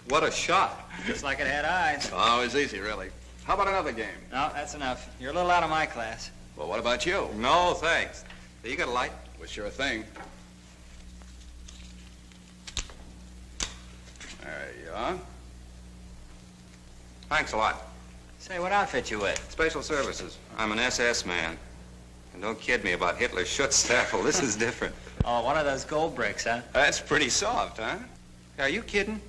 What a shot. Looks like it had eyes. Oh, it's easy, really. How about another game? No, that's enough. You're a little out of my class. Well, what about you? No, thanks. You got a light? Well, sure thing. There you are. Thanks a lot. Say, what outfit you with? Special Services. I'm an SS man. And don't kid me about Hitler's Schutzstaffel. This is different. Oh, one of those gold bricks, huh? That's pretty soft, huh? Are you kidding?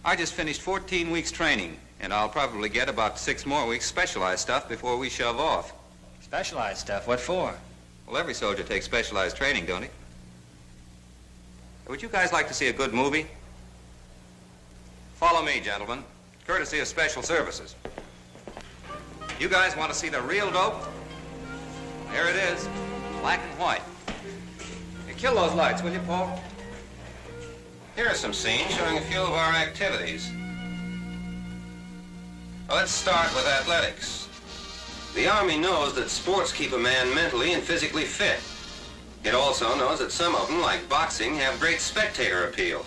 I just finished 14 weeks training, and I'll probably get about 6 more weeks specialized stuff before we shove off. Specialized stuff? What for? Well, every soldier takes specialized training, don't he? Would you guys like to see a good movie? Follow me, gentlemen. Courtesy of Special Services. You guys want to see the real dope? There it is, black and white. You kill those lights, will you, Paul? Here are some scenes showing a few of our activities. Well, let's start with athletics. The Army knows that sports keep a man mentally and physically fit. It also knows that some of them, like boxing, have great spectator appeal.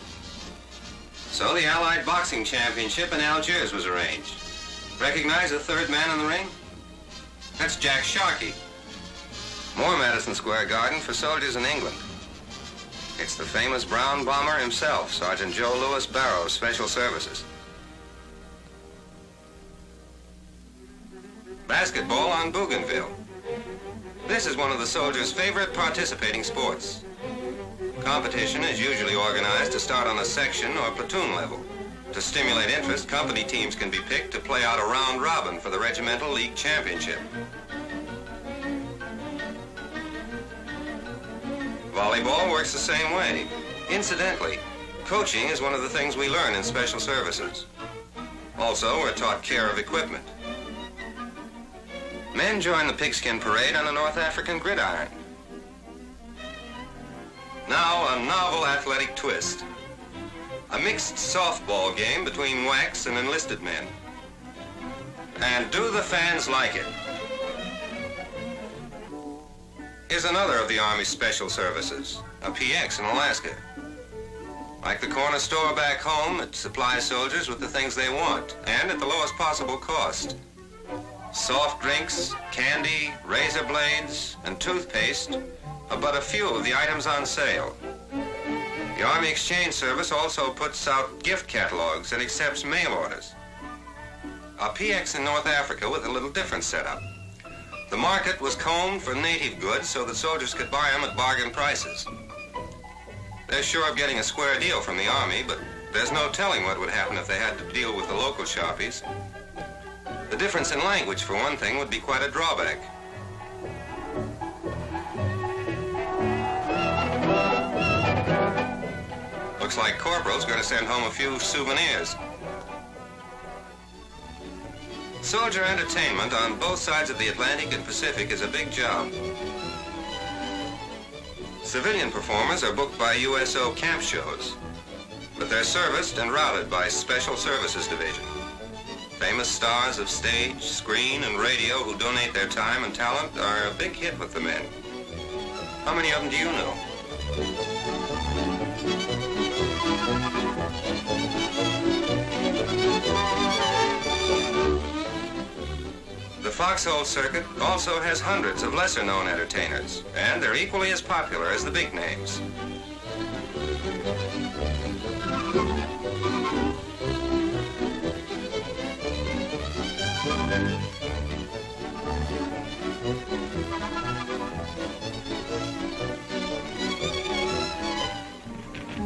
So the Allied Boxing Championship in Algiers was arranged. Recognize the third man in the ring? That's Jack Sharkey. More Madison Square Garden for soldiers in England. It's the famous brown bomber himself, Sergeant Joe Louis Barrow, Special Services. Basketball on Bougainville. This is one of the soldiers' favorite participating sports. Competition is usually organized to start on a section or platoon level. To stimulate interest, company teams can be picked to play out a round robin for the Regimental League Championship. Volleyball works the same way. Incidentally, coaching is one of the things we learn in Special Services. Also, we're taught care of equipment. Men join the pigskin parade on a North African gridiron. Now, a novel athletic twist. A mixed softball game between WACs and enlisted men. And do the fans like it? Here's another of the Army Special Services, a PX in Alaska. Like the corner store back home, it supplies soldiers with the things they want, and at the lowest possible cost. Soft drinks, candy, razor blades, and toothpaste are but a few of the items on sale. The Army Exchange Service also puts out gift catalogs and accepts mail orders. A PX in North Africa with a little different setup. The market was combed for native goods so that soldiers could buy them at bargain prices. They're sure of getting a square deal from the Army, but there's no telling what would happen if they had to deal with the local sharpies. The difference in language, for one thing, would be quite a drawback. Looks like Corporal's going to send home a few souvenirs. Soldier entertainment on both sides of the Atlantic and Pacific is a big job. Civilian performers are booked by USO camp shows, but they're serviced and routed by Special Services Division. Famous stars of stage, screen, and radio who donate their time and talent are a big hit with the men. How many of them do you know? The foxhole circuit also has hundreds of lesser-known entertainers, and they're equally as popular as the big names.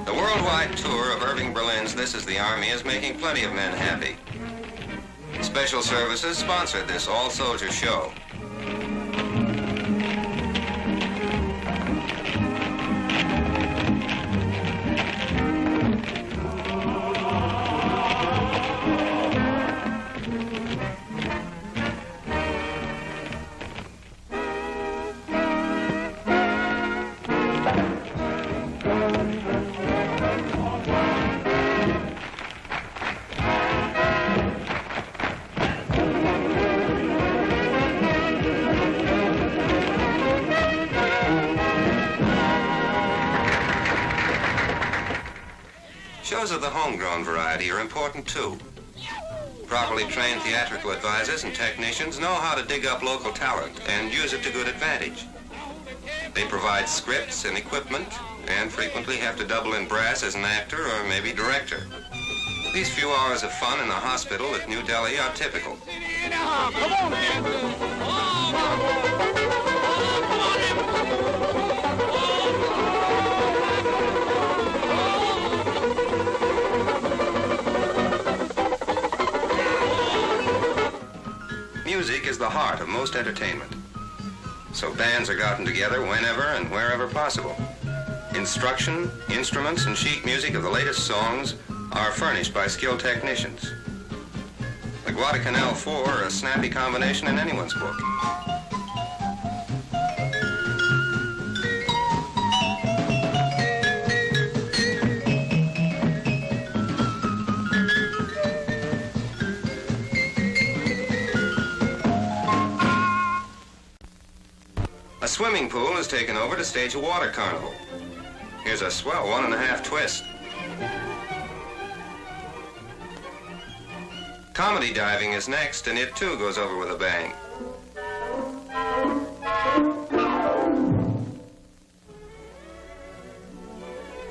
The worldwide tour of Irving Berlin's This Is the Army is making plenty of men happy. Special Services sponsored this all-soldier show. Shows of the homegrown variety are important too. Properly trained theatrical advisors and technicians know how to dig up local talent and use it to good advantage. They provide scripts and equipment and frequently have to double in brass as an actor or maybe director. These few hours of fun in a hospital at New Delhi are typical. Music is the heart of most entertainment. So bands are gotten together whenever and wherever possible. Instruction, instruments, and sheet music of the latest songs are furnished by skilled technicians. The Guadalcanal 4 are a snappy combination in anyone's book. A swimming pool is taken over to stage a water carnival. Here's a swell 1.5 twist. Comedy diving is next, and it too goes over with a bang.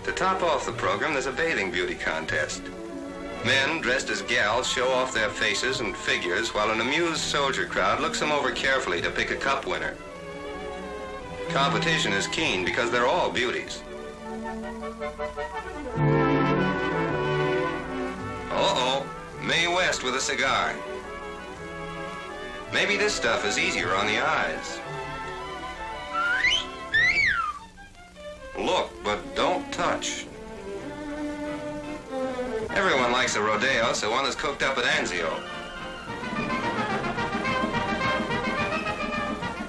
To top off the program, there's a bathing beauty contest. Men dressed as gals show off their faces and figures while an amused soldier crowd looks them over carefully to pick a cup winner. Competition is keen because they're all beauties. Uh-oh, Mae West with a cigar. Maybe this stuff is easier on the eyes. Look, but don't touch. Everyone likes a rodeo, so one is cooked up at Anzio.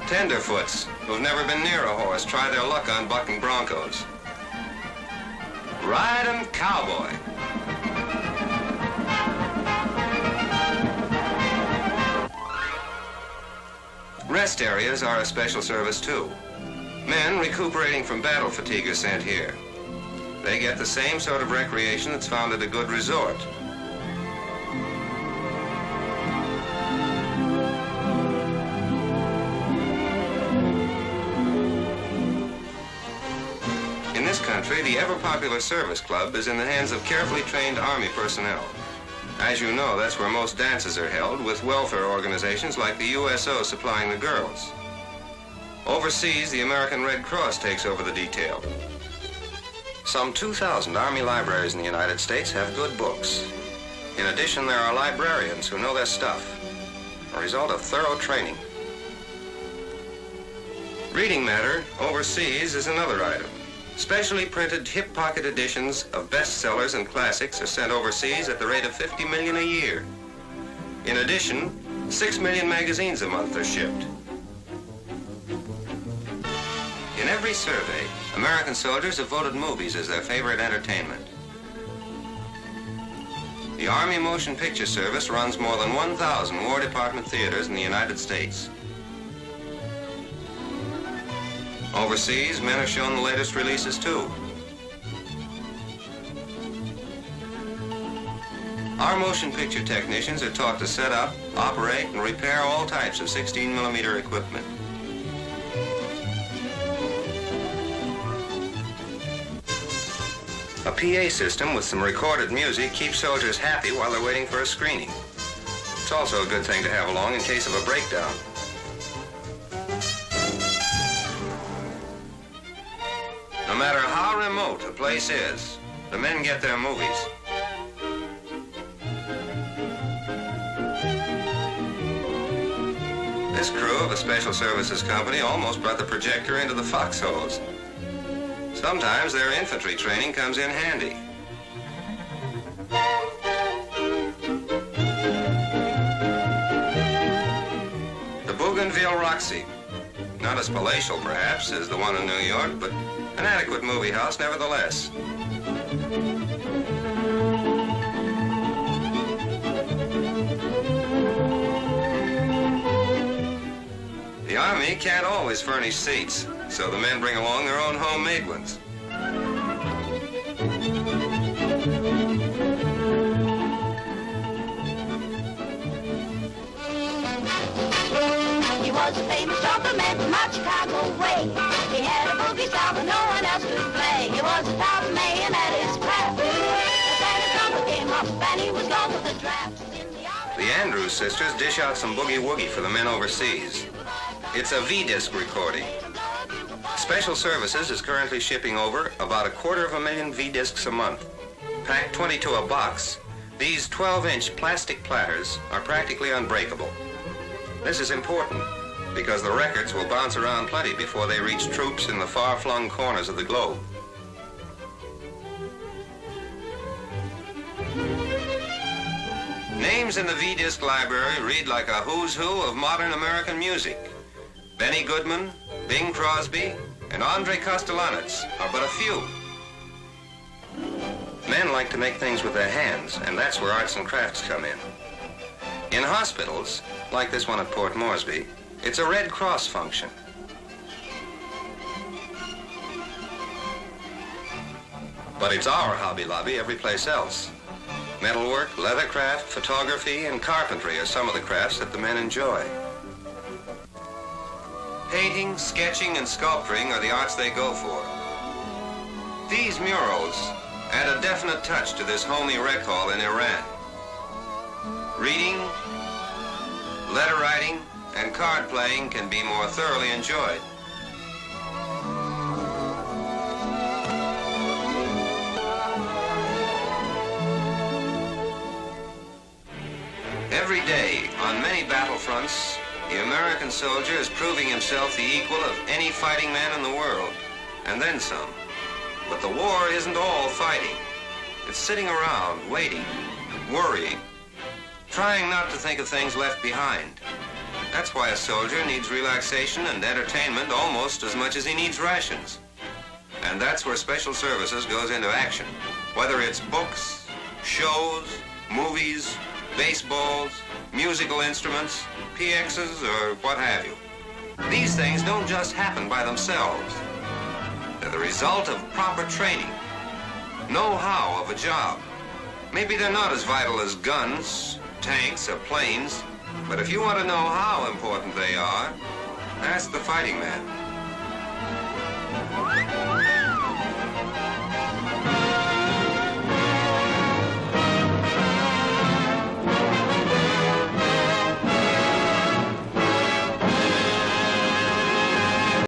Tenderfoots, who've never been near a horse, try their luck on bucking broncos. Ride 'em, cowboy. Rest areas are a special service too. Men recuperating from battle fatigue are sent here. They get the same sort of recreation that's found at a good resort. In this country, the ever-popular service club is in the hands of carefully trained Army personnel. As you know, that's where most dances are held, with welfare organizations like the USO supplying the girls. Overseas, the American Red Cross takes over the detail. Some 2,000 Army libraries in the United States have good books. In addition, there are librarians who know their stuff, a result of thorough training. Reading matter overseas is another item. Specially printed hip pocket editions of bestsellers and classics are sent overseas at the rate of 50 million a year. In addition, 6 million magazines a month are shipped. In every survey, American soldiers have voted movies as their favorite entertainment. The Army Motion Picture Service runs more than 1,000 War Department theaters in the United States. Overseas, men are shown the latest releases too. Our motion picture technicians are taught to set up, operate, and repair all types of 16mm equipment. A PA system with some recorded music keeps soldiers happy while they're waiting for a screening. It's also a good thing to have along in case of a breakdown. No matter how remote a place is, the men get their movies. This crew of a special services company almost brought the projector into the foxholes. Sometimes their infantry training comes in handy. The Bougainville Roxy. Not as palatial, perhaps, as the one in New York, but an adequate movie house nevertheless. The Army can't always furnish seats, so the men bring along their own homemade ones. was a famous trumpet man from out Chicago way. He had a boogie style that no one else could play. He was a top man at his craft. The Santa trumpet came up and he was gone with the draft. The Andrews sisters dish out some boogie-woogie for the men overseas. It's a V-disc recording. Special Services is currently shipping over about 250,000 V-discs a month. Packed 22 a box, these 12-inch plastic platters are practically unbreakable. This is important because the records will bounce around plenty before they reach troops in the far-flung corners of the globe. Names in the V-disc library read like a who's who of modern American music. Benny Goodman, Bing Crosby, and Andre Kostelanetz are but a few. Men like to make things with their hands, and that's where arts and crafts come in. In hospitals, like this one at Port Moresby, it's a Red Cross function. But it's our Hobby Lobby every place else. Metalwork, leathercraft, photography, and carpentry are some of the crafts that the men enjoy. Painting, sketching, and sculpturing are the arts they go for. These murals add a definite touch to this homey rec hall in Iran. Reading, letter writing, and card playing can be more thoroughly enjoyed. Every day, on many battlefronts, the American soldier is proving himself the equal of any fighting man in the world, and then some. But the war isn't all fighting. It's sitting around, waiting, worrying, trying not to think of things left behind. That's why a soldier needs relaxation and entertainment almost as much as he needs rations. And that's where Special Services goes into action. Whether it's books, shows, movies, baseballs, musical instruments, PXs, or what have you. These things don't just happen by themselves. They're the result of proper training, know-how of a job. Maybe they're not as vital as guns, tanks, or planes, but if you want to know how important they are, ask the fighting man.